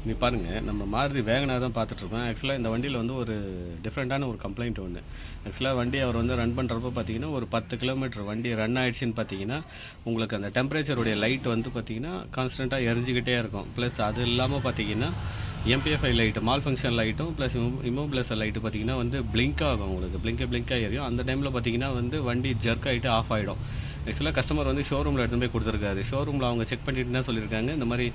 நீ பாருங்கள், நம்ம மாருதி வேகனார் தான் பார்த்துட்ருக்கோம். ஆக்சுவலாக இந்த வண்டியில் வந்து ஒரு டிஃப்ரெண்ட்டான ஒரு கம்ப்ளைண்ட் ஒன்று. ஆக்சுவலாக வண்டி அவர் வந்து ரன் பண்ணுறப்போ பார்த்தீங்கன்னா, ஒரு 10 கிலோமீட்டர் வண்டி ரன் ஆகிடுச்சின்னு பார்த்தீங்கன்னா, உங்களுக்கு அந்த டெம்பரேச்சருடைய லைட் வந்து பார்த்தீங்கன்னா கான்ஸ்டண்ட்டாக எரிஞ்சிக்கிட்டே இருக்கும். ப்ளஸ் அது இல்லாமல் பார்த்தீங்கன்னா எம்பிஎஃப்ஐ லைட்டு மால் ஃபங்க்ஷன் லைட்டும் ப்ளஸ் இமோபிளஸர் லைட்டு பார்த்தீங்கன்னா வந்து பிளிங்க் ஆகும். உங்களுக்கு பிளிங்காக எரியும். அந்த டைமில் பார்த்தீங்கன்னா வந்து வண்டி ஜர்க் ஆகிட்டு ஆஃப் ஆகிடும். ஆக்சுவலாக கஸ்டமர் வந்து ஷோரூமில் எடுத்துகிட்டு போய் கொடுத்துருக்காரு. ஷோரூமில் அவங்க செக் பண்ணிட்டு தான் சொல்லியிருக்காங்க, இந்த மாதிரி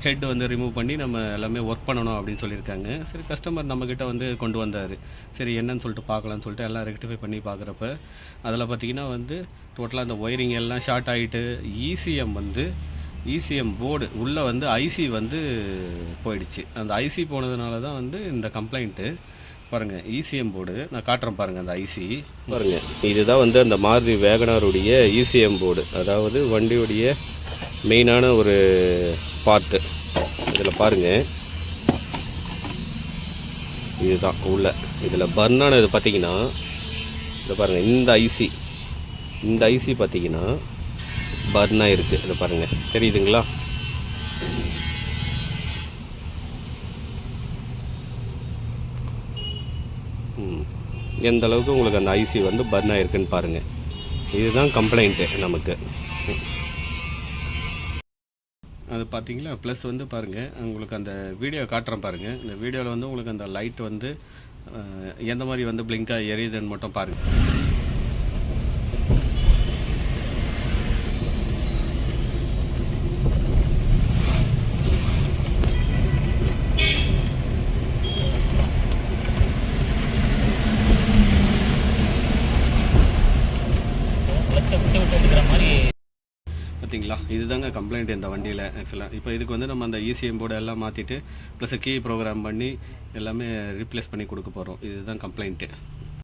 ஹெட் வந்து ரிமூவ் பண்ணி நம்ம எல்லாமே ஒர்க் பண்ணணும் அப்படின்னு சொல்லியிருக்காங்க. சரி, கஸ்டமர் நம்மக்கிட்ட வந்து கொண்டு வந்தார். சரி என்னன்னு சொல்லிட்டு பார்க்கலான்னு சொல்லிட்டு எல்லாம் ரெக்டிஃபை பண்ணி பார்க்குறப்ப அதில் பார்த்தீங்கன்னா வந்து டோட்டலாக அந்த ஒயரிங் எல்லாம் ஷார்ட் ஆகிட்டு இசிஎம் போர்டு உள்ளே வந்து ஐசி வந்து போயிடுச்சு. அந்த ஐசி போனதுனால தான் வந்து இந்த கம்ப்ளைண்ட்டு. பாருங்கள், இசிஎம் போர்டு நான் காட்டுறேன் பாருங்கள். அந்த ஐசி பாருங்கள், இதுதான் வந்து அந்த மாருதி வேகனாருடைய இசிஎம் போர்டு. அதாவது வண்டியுடைய மெயினான ஒரு பார்ட்டு. இதில் பாருங்கள், இதுதான் உள்ள இதில் பர்னானது பார்த்தீங்கன்னா, இதை பாருங்கள், இந்த ஐசி பார்த்தீங்கன்னா பர்னாக இருக்குது. இதை பாருங்கள், தெரியுதுங்களா? எந்த அளவுக்கு உங்களுக்கு அந்த ஐசி வந்து பர்ன் ஆகிருக்குன்னு பாருங்கள். இதுதான் கம்ப்ளைண்ட்டு நமக்கு. அது பார்த்தீங்களா? ப்ளஸ் வந்து பாருங்கள், உங்களுக்கு அந்த வீடியோ காட்டுறேன் பாருங்கள். இந்த வீடியோவில் வந்து உங்களுக்கு அந்த லைட் வந்து எந்த மாதிரி வந்து பிளிங்காக எரியுதுன்னு மட்டும் பாருங்கள். பார்த்தீங்களா? இதுதாங்க கம்ப்ளைண்ட் இந்த வண்டியில். ஆக்சுவலாக இப்போ இதுக்கு வந்து நம்ம அந்த இசிஎம் போர்டு எல்லாம் மாற்றிட்டு ப்ளஸ் கீ ப்ரோக்ராம் பண்ணி எல்லாமே ரீப்ளேஸ் பண்ணி கொடுக்க போகிறோம். இதுதான் கம்ப்ளைண்ட்டு.